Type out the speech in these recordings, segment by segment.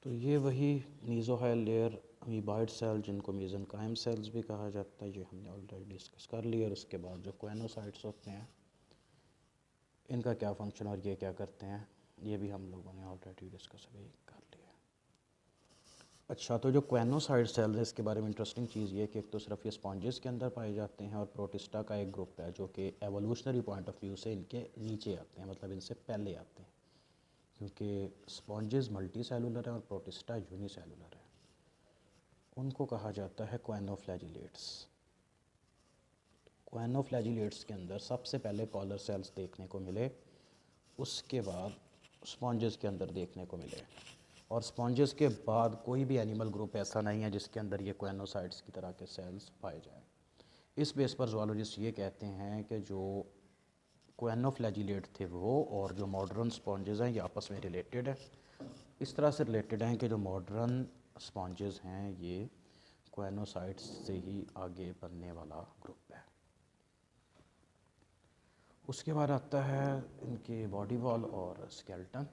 तो ये वही मीज़ोहाइल लेयर अमीबॉइड सेल जिनको मेसेनकाइम सेल्स भी कहा जाता है, ये हमने ऑलरेडी डिस्कस कर लिया। और उसके बाद जो कोएनोसाइट्स होते हैं इनका क्या फंक्शन और ये क्या करते हैं ये भी हम लोगों ने ऑलरेडी डिस्कस अभी कर लिया। अच्छा, तो जो कोएनोसाइट सेल्स है इसके बारे में इंटरेस्टिंग चीज़ ये कि एक तो सिर्फ ये स्पॉन्जेस के अंदर पाए जाते हैं और प्रोटिस्टा का एक ग्रुप है जो कि एवोल्यूशनरी पॉइंट ऑफ व्यू से इनके नीचे आते हैं, मतलब इनसे पहले आते हैं, क्योंकि स्पॉन्जेस मल्टी सेलुलर है और प्रोटिस्टा यूनिसेलुलर है। उनको कहा जाता है कोएनोफ्लैजिलेट्स। कोएनोफ्लैजिलेट्स के अंदर सबसे पहले कॉलर सेल्स देखने को मिले, उसके बाद स्पॉन्जेस के अंदर देखने को मिले, और स्पॉन्जेस के बाद कोई भी एनिमल ग्रुप ऐसा नहीं है जिसके अंदर ये कोएनोसाइट्स की तरह के सेल्स पाए जाएं। इस बेस पर ज़ूलॉजिस्ट ये कहते हैं कि जो कोएनोफ्लैजिलेट थे वो और जो मॉडर्न स्पॉन्जेस हैं ये आपस में रिलेटेड है। इस तरह से रिलेटेड हैं कि जो मॉडर्न स्पॉन्जेस हैं ये कोएनोसाइट्स से ही आगे बनने वाला ग्रुप है। उसके बाद आता है इनके बॉडी वॉल और स्केलेटन।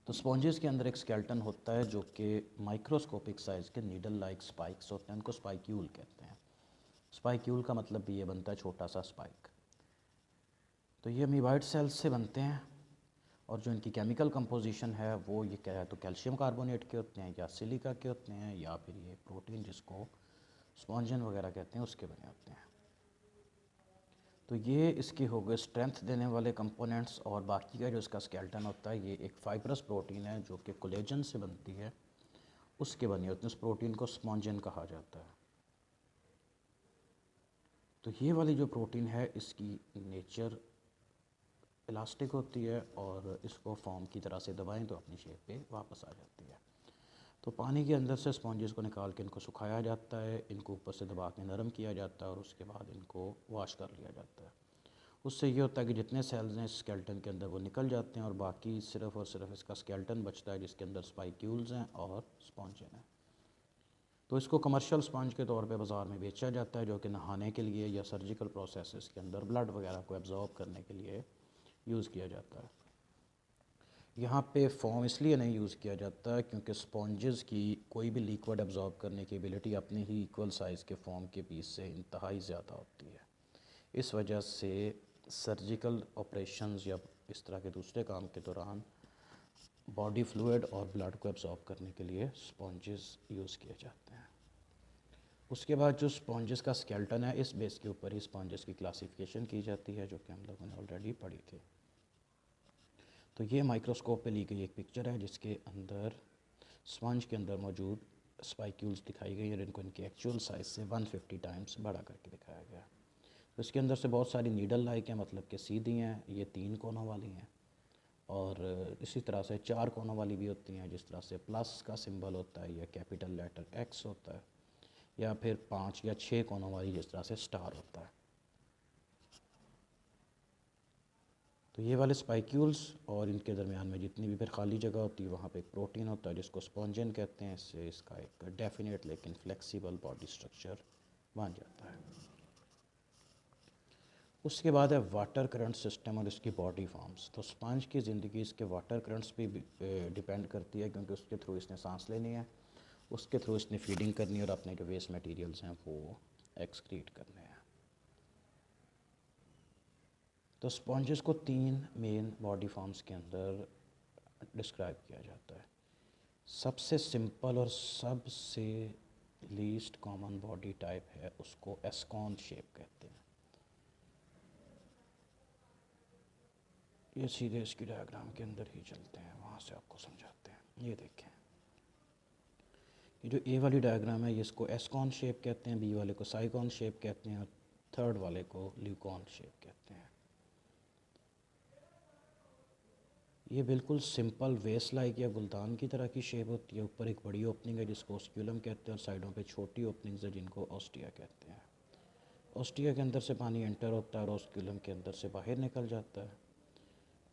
तो स्पॉन्जेस के अंदर एक स्केलेटन होता है जो कि माइक्रोस्कोपिक साइज़ के नीडल लाइक स्पाइक्स होते हैं, उनको स्पाइक्यूल कहते हैं। स्पाइक्यूल का मतलब भी ये बनता है छोटा सा स्पाइक। तो ये अमीबॉइड सेल्स से बनते हैं और जो इनकी केमिकल कंपोजिशन है वो ये क्या है, तो कैल्शियम कार्बोनेट के होते हैं या सिलिका के होते हैं या फिर ये प्रोटीन जिसको स्पॉन्जिन वगैरह कहते हैं उसके बने होते हैं। तो ये इसके हो गए स्ट्रेंथ देने वाले कंपोनेंट्स। और बाकी का जो इसका स्केलेटन होता है ये एक फाइब्रस प्रोटीन है जो कि कोलेजन से बनती है, उसके बने होते हैं। उस प्रोटीन को स्पॉन्जिन कहा जाता है। तो ये वाली जो प्रोटीन है इसकी नेचर इलास्टिक होती है और इसको फॉर्म की तरह से दबाएं तो अपनी शेप पे वापस आ जाती है। तो पानी के अंदर से स्पॉन्जेस को निकाल के इनको सुखाया जाता है, इनको ऊपर से दबा के नरम किया जाता है और उसके बाद इनको वॉश कर लिया जाता है। उससे ये होता है कि जितने सेल्स हैं स्केलेटन के अंदर वो निकल जाते हैं और बाकी सिर्फ और सिर्फ इसका स्केलेटन बचता है जिसके अंदर स्पाइक्यूल्स हैं और स्पॉन्जिन है। तो इसको कमर्शियल स्पंज के तौर पे बाज़ार में बेचा जाता है जो कि नहाने के लिए या सर्जिकल प्रोसेसेस के अंदर ब्लड वगैरह को एब्जॉर्ब करने के लिए यूज़ किया जाता है। यहाँ पे फॉर्म इसलिए नहीं यूज़ किया जाता क्योंकि स्पॉन्जेस की कोई भी लिक्विड एब्जॉर्ब करने की एबिलिटी अपने ही इक्वल साइज़ के फॉर्म के पीस से इंतहाई ज़्यादा होती है। इस वजह से सर्जिकल ऑपरेशंस या इस तरह के दूसरे काम के दौरान बॉडी फ्लूइड और ब्लड को एब्जॉर्ब करने के लिए स्पॉन्जेस यूज़ किए जाते हैं। उसके बाद जो स्पॉन्जेस का स्केलेटन है इस बेस के ऊपर ही स्पॉन्जेस की क्लासिफिकेशन की जाती है जो कि हम लोगों ने ऑलरेडी पढ़ी थी। तो ये माइक्रोस्कोप पे ली गई एक पिक्चर है जिसके अंदर स्पंज के अंदर मौजूद स्पाइक्यूल्स दिखाई गई और इनको इनके एक्चुअल साइज़ से 150 टाइम्स बड़ा करके दिखाया गया। तो इसके अंदर से बहुत सारी नीडल लाइक हैं, मतलब कि सीधी हैं, ये 3 कोनों वाली हैं और इसी तरह से 4 कोनों वाली भी होती हैं, जिस तरह से प्लस का सिंबल होता है या कैपिटल लेटर एक्स होता है, या फिर 5 या 6 कोनों वाली जिस तरह से स्टार होता है। तो ये वाले स्पाइक्यूल्स और इनके दरमियान में जितनी भी फिर खाली जगह होती है वहाँ पे एक प्रोटीन होता है जिसको स्पॉन्जिन कहते हैं। इससे इसका एक डेफिनेट लेकिन फ्लेक्सिबल बॉडी स्ट्रक्चर बन जाता है। उसके बाद है वाटर करंट सिस्टम और इसकी बॉडी फॉर्म्स। तो स्पंज की ज़िंदगी इसके वाटर करंट्स पे डिपेंड करती है क्योंकि उसके थ्रू इसने सांस लेनी है, उसके थ्रू इसने फीडिंग करनी है और अपने जो वेस्ट मटेरियल्स हैं वो एक्सक्रीट करने हैं। तो स्पॉन्जेस को 3 मेन बॉडी फॉर्म्स के अंदर डिस्क्राइब किया जाता है। सबसे सिंपल और सबसे लीस्ट कॉमन बॉडी टाइप है उसको एस्कॉन शेप कहते हैं। ये सीधे इसकी डायग्राम के अंदर ही चलते हैं, वहाँ से आपको समझाते हैं। ये देखें, ये जो ए वाली डायग्राम है ये इसको एस्कॉन शेप कहते हैं, बी वाले को साइकॉन शेप कहते हैं और थर्ड वाले को ल्यूकॉन शेप कहते हैं। ये बिल्कुल सिंपल वेस्ट लाइक या गुलदान की तरह की शेप होती है। ऊपर एक बड़ी ओपनिंग है जिसको ऑस्क्यूलम कहते हैं और साइडों पे छोटी ओपनिंग्स है जिनको ऑस्टिया कहते हैं। ऑस्टिया के अंदर से पानी एंटर होता है और ऑस्क्यूलम के अंदर से बाहर निकल जाता है।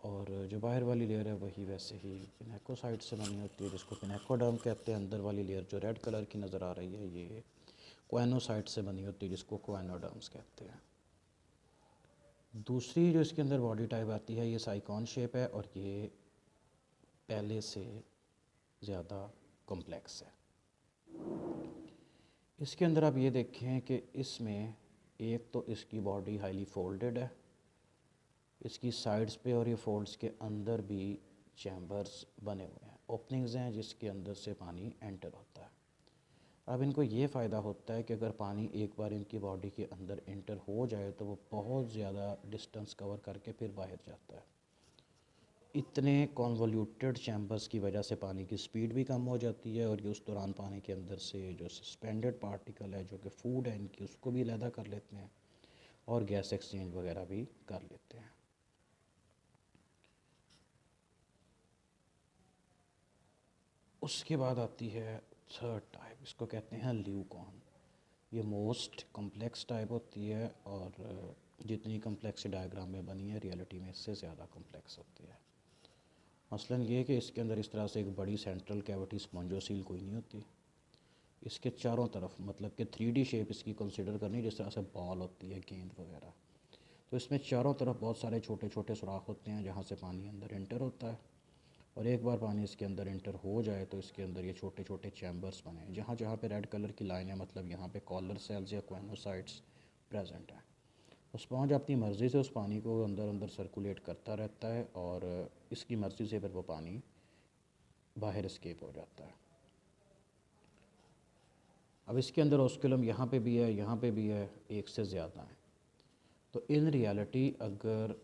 और जो बाहर वाली लेयर है वही वैसे ही पिनेकोसाइट से बनी होती है जिसको पिनेकोडर्म कहते हैं। अंदर वाली लेयर जो रेड कलर की नज़र आ रही है ये कोएनोसाइट से बनी होती है जिसको कोएनोडर्म्स कहते हैं। दूसरी जो इसके अंदर बॉडी टाइप आती है ये साइकॉन शेप है और ये पहले से ज़्यादा कॉम्प्लेक्स है। इसके अंदर आप ये देखें कि इसमें एक तो इसकी बॉडी हाईली फोल्डेड है, इसकी साइड्स पे और ये फोल्ड्स के अंदर भी चैम्बर्स बने हुए हैं, ओपनिंग्स हैं जिसके अंदर से पानी एंटर होता है। अब इनको ये फ़ायदा होता है कि अगर पानी एक बार इनकी बॉडी के अंदर एंटर हो जाए तो वो बहुत ज़्यादा डिस्टेंस कवर करके फिर बाहर जाता है। इतने कॉन्वोल्यूटेड चैम्बर्स की वजह से पानी की स्पीड भी कम हो जाती है और ये उस दौरान पानी के अंदर से जो सस्पेंडेड पार्टिकल है जो कि फूड है इनकी उसको भी अलहदा कर लेते हैं और गैस एक्सचेंज वगैरह भी कर लेते हैं। उसके बाद आती है थर्ड टाइप, इसको कहते हैं ल्यूकॉन। ये मोस्ट कॉम्प्लेक्स टाइप होती है और जितनी कॉम्प्लेक्स डायग्राम में बनी है रियलिटी में इससे ज़्यादा कॉम्प्लेक्स होती है। मसलन ये कि इसके अंदर इस तरह से एक बड़ी सेंट्रल कैविटी स्पॉन्जोसील कोई नहीं होती। इसके चारों तरफ मतलब कि 3D शेप इसकी कंसिडर करनी जिस तरह से बॉल होती है, गेंद वगैरह। तो इसमें चारों तरफ बहुत सारे छोटे छोटे सुराख होते हैं जहाँ से पानी अंदर एंटर होता है और एक बार पानी इसके अंदर एंटर हो जाए तो इसके अंदर ये छोटे छोटे चैम्बर्स बने हैं। जहाँ जहाँ पे रेड कलर की लाइन है मतलब यहाँ पे कॉलर सेल्स या कोइनोसाइट्स प्रेजेंट हैं। तो स्पॉन्ज अपनी मर्ज़ी से उस पानी को अंदर अंदर सर्कुलेट करता रहता है और इसकी मर्ज़ी से फिर वो पानी बाहर एस्केप हो जाता है। अब इसके अंदर ऑस्कुलम यहाँ पे भी है, यहाँ पे भी है, एक से ज़्यादा है। तो इन रियलिटी अगर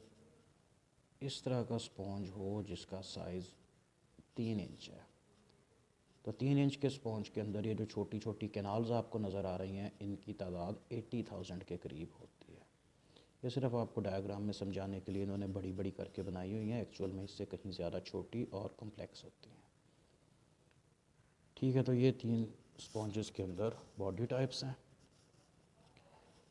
इस तरह का स्पॉन्ज हो जिसका साइज़ 3 इंच है तो 3 इंच के स्पॉन्ज के अंदर ये जो छोटी छोटी कैनाल्स आपको नज़र आ रही हैं इनकी तादाद 80,000 के करीब होती है। ये सिर्फ आपको डायग्राम में समझाने के लिए इन्होंने बड़ी बड़ी करके बनाई हुई हैं, एक्चुअल में इससे कहीं ज़्यादा छोटी और कॉम्प्लेक्स होती हैं। ठीक है, तो ये 3 स्पॉन्जेस के अंदर बॉडी टाइप्स हैं।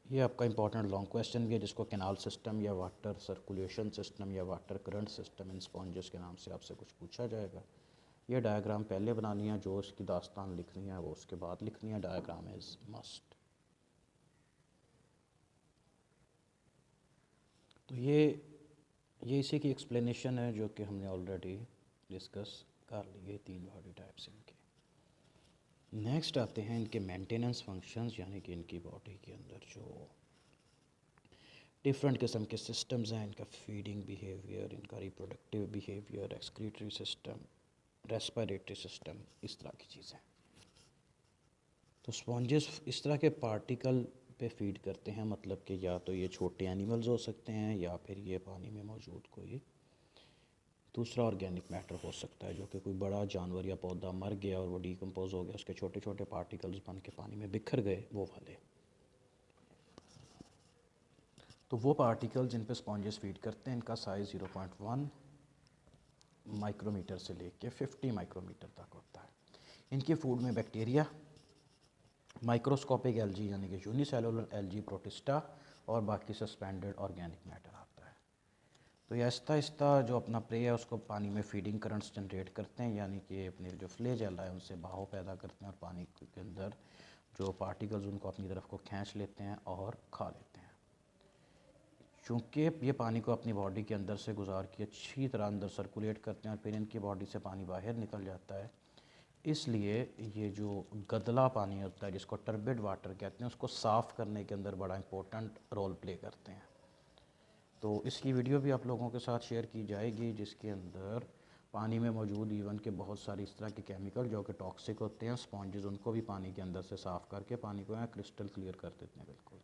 ये आपका इंपॉर्टेंट लॉन्ग क्वेश्चन भी है जिसको कैनाल सिस्टम या वाटर सर्कुलेशन सिस्टम या water current system in sponges के नाम से आपसे कुछ पूछा जाएगा। ये डायग्राम पहले बनानी है, जो इसकी दास्तान लिखनी है वो उसके बाद लिखनी है। Diagram is must. तो ये इसी की एक्सप्लेनेशन है जो कि हमने ऑलरेडी डिस्कस कर ली है 3 बॉडी टाइप्स इनके। नेक्स्ट आते हैं इनके मेंटेनेंस फंक्शंस, यानी कि इनकी बॉडी के अंदर जो डिफरेंट किस्म के सिस्टम्स हैं, इनका फीडिंग बिहेवियर, इनका reproductive behaviour, excretory system, respiratory system, इस तरह की चीज़ें। तो स्पॉन्जेस इस तरह के पार्टिकल पे फीड करते हैं, मतलब कि या तो ये छोटे एनिमल्स हो सकते हैं या फिर ये पानी में मौजूद कोई दूसरा ऑर्गेनिक मैटर हो सकता है जो कि कोई बड़ा जानवर या पौधा मर गया और वो डिकम्पोज हो गया, उसके छोटे छोटे पार्टिकल्स बन के पानी में बिखर गए, वो वाले। तो वो पार्टिकल जिन पे स्पॉन्जेस फीड करते हैं इनका साइज़ 0.1 माइक्रोमीटर से लेके 50 माइक्रोमीटर तक होता है। इनके फूड में बैक्टीरिया, माइक्रोस्कोपिक एल्गी यानी कि यूनिसेलुलर एल्गी, प्रोटिस्टा और बाकी सस्पेंडेड ऑर्गेनिक मैटर आता है। तो ये आहिस्ता आहिस्ता जो अपना प्रे है उसको पानी में फीडिंग करंट्स जनरेट करते हैं, यानी कि अपने जो फ्लैजेला है उनसे बहाव पैदा करते हैं और पानी के अंदर जो पार्टिकल्स उनको अपनी तरफ को खींच लेते हैं और खा लेते हैं। चूँकि ये पानी को अपनी बॉडी के अंदर से गुजार के अच्छी तरह अंदर सर्कुलेट करते हैं और फिर इनकी बॉडी से पानी बाहर निकल जाता है, इसलिए ये जो गदला पानी होता है जिसको टर्बिड वाटर कहते हैं उसको साफ़ करने के अंदर बड़ा इंपॉर्टेंट रोल प्ले करते हैं। तो इसकी वीडियो भी आप लोगों के साथ शेयर की जाएगी जिसके अंदर पानी में मौजूद इवन के बहुत सारी इस तरह के केमिकल जो कि टॉक्सिक होते हैं, स्पॉन्जेस उनको भी पानी के अंदर से साफ़ करके पानी को यहाँ क्रिस्टल क्लियर कर देते हैं बिल्कुल।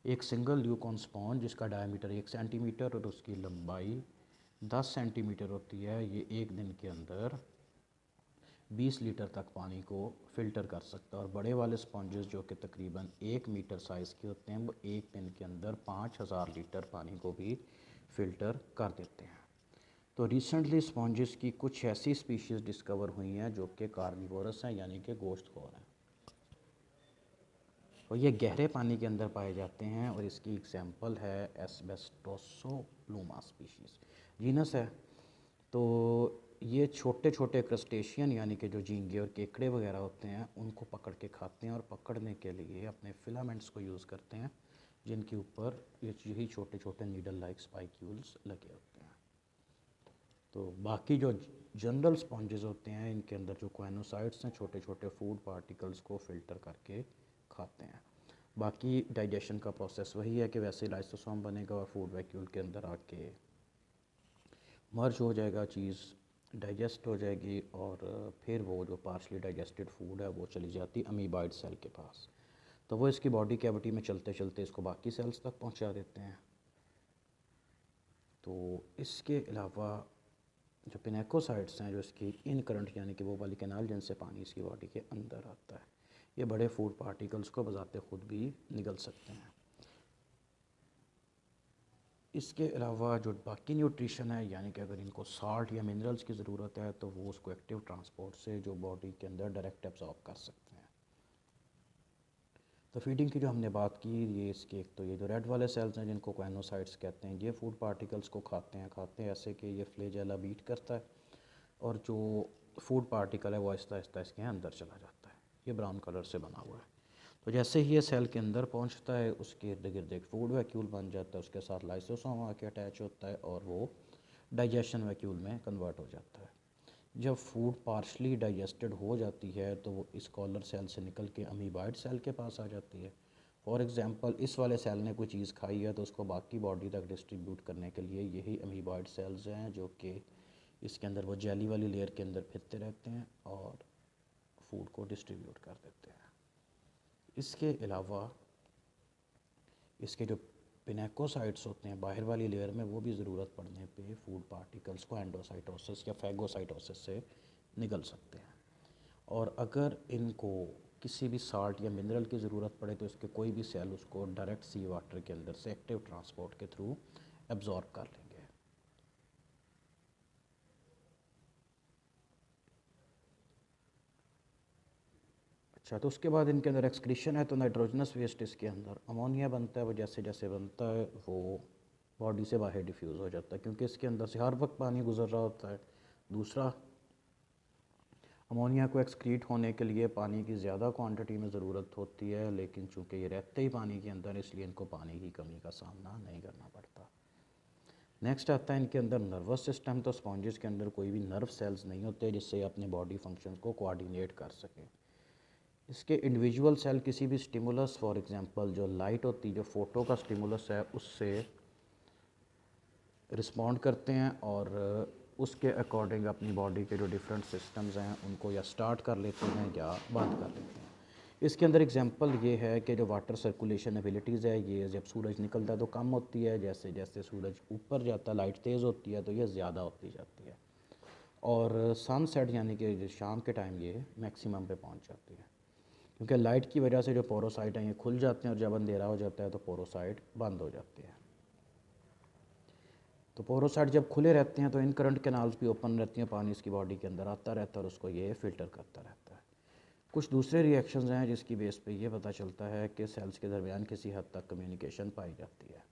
एक सिंगल ल्यूकॉन स्पॉन्ज जिसका डायमीटर 1 सेंटीमीटर और उसकी लंबाई 10 सेंटीमीटर होती है, ये एक दिन के अंदर 20 लीटर तक पानी को फ़िल्टर कर सकता है। और बड़े वाले स्पॉन्जेस जो कि तकरीबन 1 मीटर साइज़ के होते हैं वो एक दिन के अंदर 5000 लीटर पानी को भी फ़िल्टर कर देते हैं। तो रिसेंटली स्पॉन्जेस की कुछ ऐसी स्पीशीज़ डिस्कवर हुई हैं जो कि कार्निवोरस हैं, यानी कि गोश्तखोर हैं, और ये गहरे पानी के अंदर पाए जाते हैं। और इसकी एग्जांपल है एस्बेस्टोसोप्लूमा स्पीशीज़, जीनस है। तो ये छोटे छोटे क्रस्टेशियन यानी कि जो झींगे और केकड़े वगैरह होते हैं उनको पकड़ के खाते हैं और पकड़ने के लिए अपने फिलामेंट्स को यूज़ करते हैं जिनके ऊपर यही छोटे छोटे नीडल लाइक स्पाइक्यूल्स लगे होते हैं। तो बाकी जो जनरल स्पॉन्जेस होते हैं इनके अंदर जो क्वाइनोसाइट्स हैं छोटे छोटे फूड पार्टिकल्स को फ़िल्टर करके खाते हैं। बाकी डाइजेशन का प्रोसेस वही है कि वैसे लाइसोसोम बनेगा और फूड वैक्यूल के अंदर आके मर्ज हो जाएगा, चीज़ डाइजेस्ट हो जाएगी और फिर वो जो पार्शली डाइजेस्टेड फूड है वो चली जाती अमीबाइड सेल के पास। तो वो इसकी बॉडी कैविटी में चलते चलते इसको बाकी सेल्स तक पहुंचा देते हैं। तो इसके अलावा जो पिनेकोसाइट्स हैं जो इसकी इन करंट यानी कि वो वाली कैनाल जिनसे पानी इसकी बॉडी के अंदर आता है, ये बड़े फूड पार्टिकल्स को बजाते खुद भी निगल सकते हैं। इसके अलावा जो बाकी न्यूट्रिशन है यानी कि अगर इनको साल्ट या मिनरल्स की ज़रूरत है तो वो उसको एक्टिव ट्रांसपोर्ट से जो बॉडी के अंदर डायरेक्ट एब्जॉर्ब कर सकते हैं। तो फीडिंग की जो हमने बात की, ये इसके एक तो ये जो रेड वाले सेल्स हैं जिनको क्वाइनोसाइट्स कहते हैं, ये फूड पार्टिकल्स को खाते हैं ऐसे कि ये फ्लैजेला बीट करता है और जो फूड पार्टिकल है वो आहिस्ता आहिस्ता इसके अंदर चला जाता है। ये ब्राउन कलर से बना हुआ है। तो जैसे ही ये सेल के अंदर पहुंचता है उसके इर्द गिर्द एक फूड वैक्यूल बन जाता है, उसके साथ लाइसोसोम आके अटैच होता है और वो डाइजेशन वैक्यूल में कन्वर्ट हो जाता है। जब फूड पार्शली डाइजेस्टेड हो जाती है तो वो इस कॉलर सेल से निकल के अमीबाइड सेल के पास आ जाती है। फॉर एग्ज़ाम्पल इस वाले सेल ने कोई चीज़ खाई है तो उसको बाकी बॉडी तक डिस्ट्रीब्यूट करने के लिए यही अमीबाइड सेल्स हैं जो कि इसके अंदर वो जेली वाली लेयर के अंदर फिरते रहते हैं और फूड को डिस्ट्रीब्यूट कर देते हैं। इसके अलावा इसके जो पिनेकोसाइट्स होते हैं बाहर वाली लेयर में, वो भी ज़रूरत पड़ने पे फूड पार्टिकल्स को एंडोसाइटोसिस या फैगोसाइटोसिस से निगल सकते हैं। और अगर इनको किसी भी साल्ट या मिनरल की ज़रूरत पड़े तो इसके कोई भी सेल उसको डायरेक्ट सी वाटर के अंदर से एक्टिव ट्रांसपोर्ट के थ्रू एब्जॉर्ब कर लेंगे। अच्छा, तो उसके बाद इनके अंदर एक्सक्रीशन है तो नाइट्रोजनस वेस्ट इसके अंदर अमोनिया बनता है। वो जैसे जैसे बनता है वो बॉडी से बाहर डिफ्यूज़ हो जाता है क्योंकि इसके अंदर से हर वक्त पानी गुजर रहा होता है। दूसरा, अमोनिया को एक्सक्रीट होने के लिए पानी की ज़्यादा क्वांटिटी में ज़रूरत होती है, लेकिन चूंकि ये रहते ही पानी के अंदर इसलिए इनको पानी की कमी का सामना नहीं करना पड़ता। नेक्स्ट आता है इनके अंदर नर्वस सिस्टम। तो स्पॉन्जेस के अंदर कोई भी नर्व सेल्स नहीं होते जिससे अपने बॉडी फंक्शंस को कोऑर्डिनेट कर सकें। इसके इंडिविजुअल सेल किसी भी स्टिमुलस, फॉर एग्जांपल जो लाइट होती है, जो फ़ोटो का स्टिमुलस है, उससे रिस्पॉन्ड करते हैं और उसके अकॉर्डिंग अपनी बॉडी के जो डिफरेंट सिस्टम्स हैं उनको या स्टार्ट कर लेते हैं या बंद कर लेते हैं। इसके अंदर एग्जांपल ये है कि जो वाटर सर्कुलेशन एबिलिटीज़ है ये जब सूरज निकलता है तो कम होती है, जैसे जैसे सूरज ऊपर जाता है लाइट तेज़ होती है तो ये ज़्यादा होती जाती है और सनसेट यानी कि शाम के टाइम ये मैक्सिमम पे पहुंच जाती है क्योंकि लाइट की वजह से जो पोरोसाइट हैं ये खुल जाते हैं और जब अंधेरा हो जाता है तो पोरोसाइट बंद हो जाते हैं। तो पोरोसाइट जब खुले रहते हैं तो इन करंट कैनाल्स भी ओपन रहती हैं, पानी इसकी बॉडी के अंदर आता रहता है और उसको ये फ़िल्टर करता रहता है। कुछ दूसरे रिएक्शंस हैं जिसकी बेस पे ये पता चलता है कि सेल्स के दरमियान किसी हद तक कम्युनिकेशन पाई जाती है।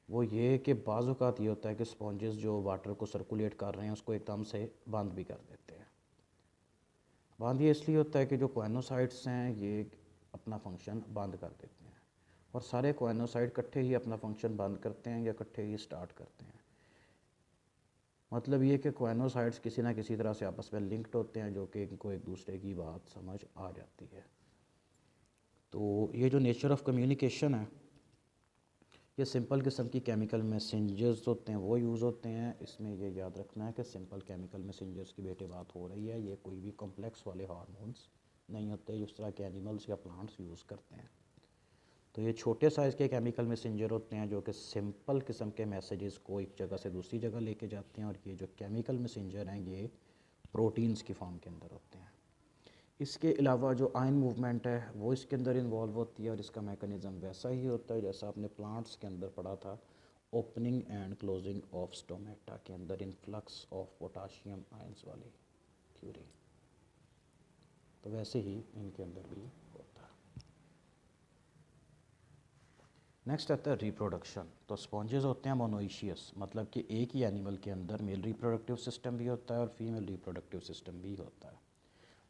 वो ये कि बाज़ औक़ात ये होता है कि स्पॉन्जेस जो वाटर को सर्कुलेट कर रहे हैं उसको एकदम से बंद भी कर देते हैं। बंद ये इसलिए होता है कि जो क्वाइनोसाइट्स हैं ये अपना फंक्शन बंद कर देते हैं और सारे क्वाइनोसाइट इकट्ठे ही अपना फंक्शन बंद करते हैं या इकट्ठे ही स्टार्ट करते हैं। मतलब ये कि क्वाइनोसाइट्स किसी ना किसी तरह से आपस में लिंक्ड होते हैं जो कि इनको एक दूसरे की बात समझ आ जाती है। तो ये जो नेचर ऑफ कम्युनिकेशन है ये सिंपल किस्म की केमिकल मैसेंजर्स होते हैं वो यूज़ होते हैं। इसमें ये याद रखना है कि सिंपल केमिकल मैसेंजर्स की बेटे बात हो रही है, ये कोई भी कॉम्प्लेक्स वाले हार्मोन्स नहीं होते जिस तरह के एनिमल्स या प्लांट्स यूज़ करते हैं। तो ये छोटे साइज़ के केमिकल मैसेंजर होते हैं जो कि सिंपल किस्म के मैसेजेस को एक जगह से दूसरी जगह लेके जाते हैं और ये जो केमिकल मैसेंजर हैं ये प्रोटीन्स की फॉर्म के अंदर होते हैं। इसके अलावा जो आयन मूवमेंट है वो इसके अंदर इन्वॉल्व होती है और इसका मेकनिज़म वैसा ही होता है जैसा आपने प्लांट्स के अंदर पढ़ा था, opening and closing of stomata के अंदर इनफ्लक्स ऑफ पोटाशियम आयंस वाली थ्योरी। तो वैसे ही इनके अंदर भी होता है। नेक्स्ट आता है रिप्रोडक्शन। तो स्पॉन्जेस होते हैं मोनोइशियस, मतलब कि एक ही एनिमल के अंदर मेल रिप्रोडक्टिव सिस्टम भी होता है और फीमेल रिप्रोडक्टिव सिस्टम भी होता है।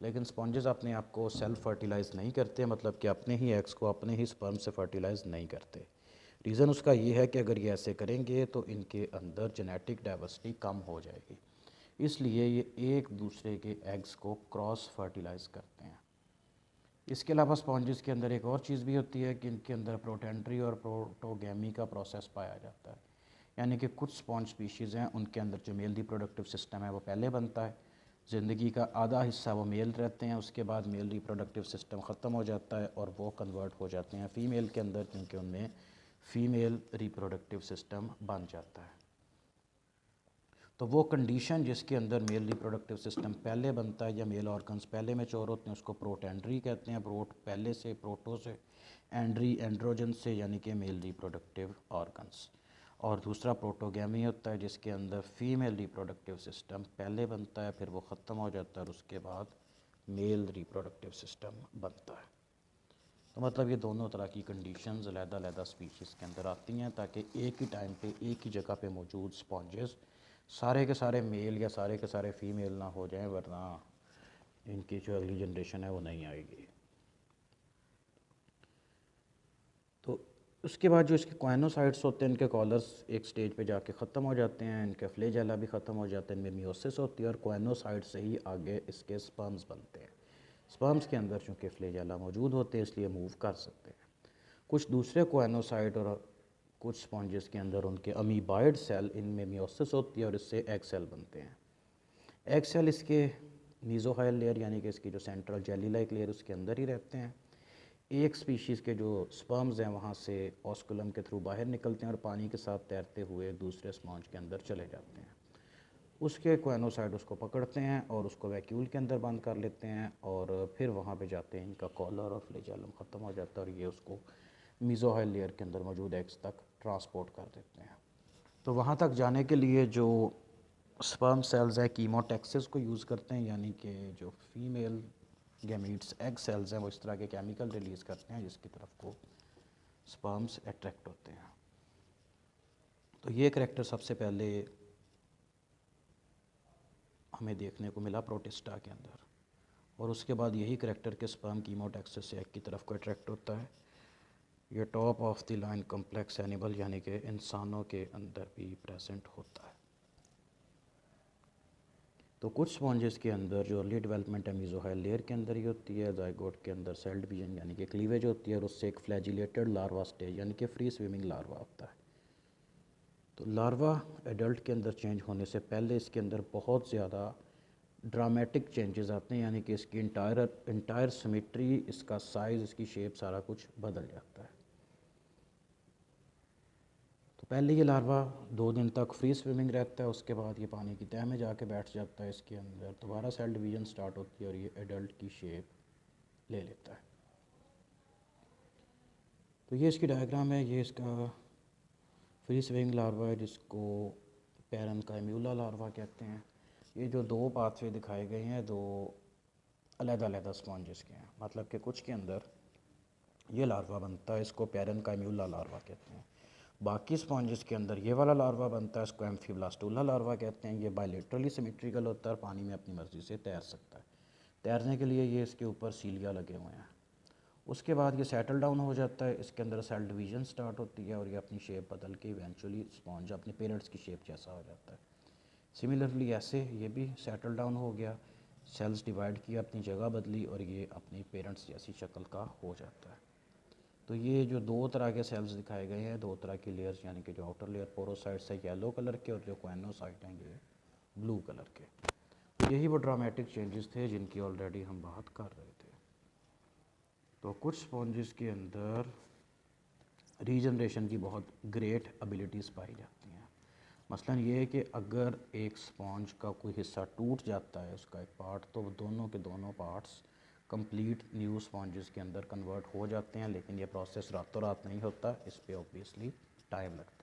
लेकिन स्पॉन्जेस अपने आप को सेल्फ फर्टिलाइज़ नहीं करते, मतलब कि अपने ही एग्स को अपने ही स्पर्म से फर्टिलाइज़ नहीं करते। रीज़न उसका ये है कि अगर ये ऐसे करेंगे तो इनके अंदर जेनेटिक डाइवर्सिटी कम हो जाएगी, इसलिए ये एक दूसरे के एग्स को क्रॉस फर्टिलाइज़ करते हैं। इसके अलावा स्पॉन्जेस के अंदर एक और चीज़ भी होती है कि इनके अंदर प्रोटेंट्री और प्रोटोगैमी का प्रोसेस पाया जाता है। यानी कि कुछ स्पॉन्ज स्पीशीज़ हैं उनके अंदर जो मेल रिप्रोडक्टिव सिस्टम है वो पहले बनता है, ज़िंदगी का आधा हिस्सा वो मेल रहते हैं, उसके बाद मेल रिप्रोडक्टिव सिस्टम ख़त्म हो जाता है और वो कन्वर्ट हो जाते हैं फ़ीमेल के अंदर, क्योंकि उनमें फ़ीमेल रिप्रोडक्टिव सिस्टम बन जाता है। तो वो कंडीशन जिसके अंदर मेल रिप्रोडक्टिव सिस्टम पहले बनता है या मेल ऑर्गन्स पहले मैच्योर होते हैं उसको प्रोटेंड्री कहते हैं। प्रोट पहले से, प्रोटो से, एंड्री एंड्रोजन से, यानी कि मेल रिप्रोडक्टिव ऑर्गन्स। और दूसरा प्रोटोगैमी होता है जिसके अंदर फीमेल रिप्रोडक्टिव सिस्टम पहले बनता है, फिर वो ख़त्म हो जाता है और उसके बाद मेल रिप्रोडक्टिव सिस्टम बनता है। तो मतलब ये दोनों तरह की कंडीशंस अलग-अलग स्पीशीज़ के अंदर आती हैं ताकि एक ही टाइम पे एक ही जगह पे मौजूद स्पॉन्जेस सारे के सारे मेल या सारे के सारे फीमेल ना हो जाएं, वरना इनकी जो अगली जनरेशन है वो नहीं आएगी। तो उसके बाद जो इसके क्वाइनोसाइट्स होते हैं, इनके कॉलर्स एक स्टेज पे जाके ख़त्म हो जाते हैं, इनके फ्लैजेला भी ख़त्म हो जाते हैं, इनमें मियोसिस होती है और क्वाइनोसाइट से ही आगे इसके स्पर्म्स बनते हैं। स्पर्म्स के अंदर चूँकि फ्लैजेला मौजूद होते हैं इसलिए मूव कर सकते हैं। कुछ दूसरे क्वाइनोसाइट और कुछ स्पॉन्जेस के अंदर उनके अमीबाइड सेल, इनमें मियोसिस होती है और इससे एग सेल बनते हैं। एग सेल इसके मीज़ोहाइल लेयर यानी कि इसकी जो सेंट्रल जेली लाइक लेयर उसके अंदर ही रहते हैं। एक स्पीशीज़ के जो स्पर्म्स हैं वहाँ से ऑस्कुलम के थ्रू बाहर निकलते हैं और पानी के साथ तैरते हुए दूसरे स्पॉन्ज के अंदर चले जाते हैं। उसके क्वाइनोसाइट उसको पकड़ते हैं और उसको वैक्यूल के अंदर बंद कर लेते हैं और फिर वहाँ पे जाते हैं इनका कॉलर और फ्लैजेलम ख़त्म हो जाता है और ये उसको मीज़ोहाइल लेयर के अंदर मौजूद एग्स तक ट्रांसपोर्ट कर देते हैं। तो वहाँ तक जाने के लिए जो स्पर्म सेल्स हैं कीमोटैक्सिस को यूज़ करते हैं, यानी कि जो फीमेल गैमीट्स एग सेल्स हैं वो इस तरह के केमिकल रिलीज़ करते हैं जिसकी तरफ को स्पर्म्स अट्रैक्ट होते हैं। तो ये करैक्टर सबसे पहले हमें देखने को मिला प्रोटिस्टा के अंदर, और उसके बाद यही करैक्टर के स्पर्म कीमोटैक्सिस से एग की तरफ को अट्रैक्ट होता है। ये top of the line complex animal यानी कि इंसानों के अंदर भी प्रेजेंट होता है। तो कुछ स्पॉन्जेस के अंदर जो अर्ली डेवलपमेंट है मीज़ोहाइल लेयर के अंदर ही होती है, जाइगोट के अंदर सेल डिवीजन यानी कि क्लीवेज होती है और उससे एक फ्लैजिलेटेड लार्वा स्टेज यानी कि फ्री स्विमिंग लार्वा होता है। तो लार्वा एडल्ट के अंदर चेंज होने से पहले इसके अंदर बहुत ज़्यादा ड्रामेटिक चेंजेस आते हैं, यानी कि इसकी इंटायर सिमेट्री, इसका साइज़, इसकी शेप, सारा कुछ बदल जाता है। तो पहले ये लार्वा 2 दिन तक फ्री स्विमिंग रहता है, उसके बाद ये पानी की तह में जाके बैठ जाता है, इसके अंदर दोबारा सेल डिवीज़न स्टार्ट होती है और ये एडल्ट की शेप ले लेता है। तो ये इसकी डायग्राम है, ये इसका फ्री स्विमिंग लार्वा है जिसको पैरेन्काइम्यूला लार्वा कहते हैं। ये जो 2 पाथवे दिखाए गए हैं 2 अलग-अलग स्पॉन्जेस के हैं, मतलब कि कुछ के अंदर ये लार्वा बनता है, इसको पैरेन्काइम्यूला लार्वा कहते हैं। बाकी स्पॉन्जेस के अंदर ये वाला लार्वा बनता है, इसको एम्फीब्लास्टुला लार्वा कहते हैं। ये बायलेटरली सिमेट्रिकल होता है और पानी में अपनी मर्ज़ी से तैर सकता है। तैरने के लिए ये इसके ऊपर सीलिया लगे हुए हैं। उसके बाद ये सेटल डाउन हो जाता है, इसके अंदर सेल डिवीज़न स्टार्ट होती है और ये अपनी शेप बदल के इवेंचुअली स्पॉन्ज अपने पेरेंट्स की शेप जैसा हो जाता है। सिमिलरली ऐसे ये भी सेटल डाउन हो गया, सेल्स डिवाइड किया, अपनी जगह बदली और ये अपनी पेरेंट्स जैसी शक्ल का हो जाता है। तो ये जो 2 तरह के सेल्स दिखाए गए हैं, 2 तरह की लेयर्स, यानी कि जो आउटर लेयर पोरोसाइट्स है येलो कलर के और जो क्वाइनोसाइट हैं ये ब्लू कलर के। तो यही वो ड्रामेटिक चेंजेस थे जिनकी ऑलरेडी हम बात कर रहे थे। तो कुछ स्पॉन्जेस के अंदर रीजनरेशन की बहुत ग्रेट एबिलिटीज़ पाई जाती हैं। मसलन ये है कि अगर एक स्पॉन्ज का कोई हिस्सा टूट जाता है, उसका एक पार्ट, तो वो दोनों के दोनों पार्ट्स कंप्लीट न्यू स्पॉन्जेस के अंदर कन्वर्ट हो जाते हैं, लेकिन ये प्रोसेस रातों रात नहीं होता, इस पे ऑब्वियसली टाइम लगता है।